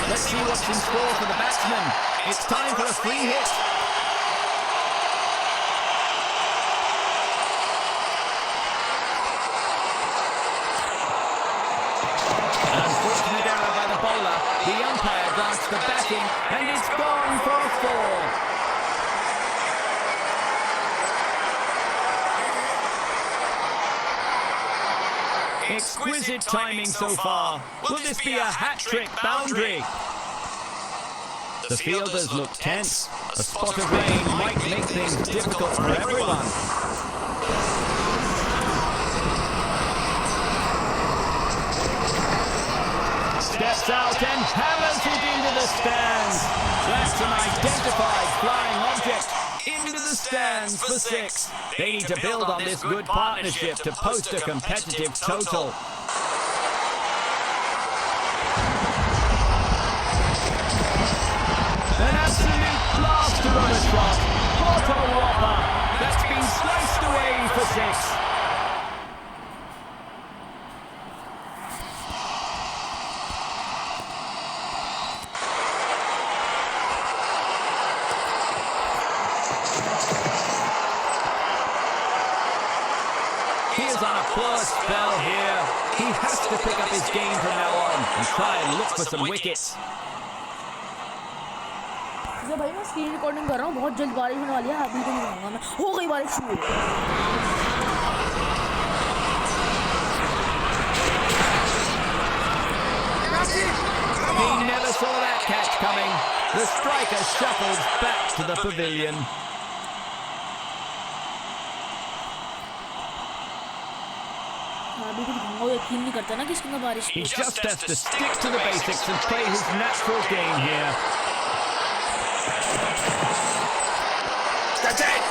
Let's see what's in store for the batsman. It's time for a free hit. Unfortunate error by the bowler. The umpire grants the batting, and it's gone for a 4. Exquisite timing so far. Will this be a hat-trick boundary? The fielders look tense. A spot of rain might make things difficult for everyone. Steps out and hammers it into the stands. That's an identified flying object. Into the stands for 6. They need to build on this good partnership to post a competitive total. An absolute blaster on a trot. What a whopper. That's been sliced away for 6. He's on a poor spell here. He has to pick up his game from now on and try and look for some wickets. भाई मैं screen recording कर रहा हूँ, बहुत जल्द बारिश होने वाली है, अभी तो नहीं रहूँगा मैं। हो गई बारिश शुरू। He never saw that catch coming. The striker shuffles back to the pavilion. He just has to stick to the basics and play his natural game here. That's it!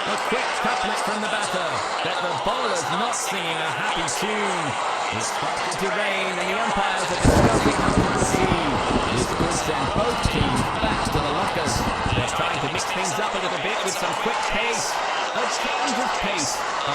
A quick couplet from the batter that the bowler's not singing a happy tune. It's starting to rain and the umpires are discussing how to proceed. This could send both teams back to the lockers. They're trying to mix things up a little bit with some quick pace. A change of pace, a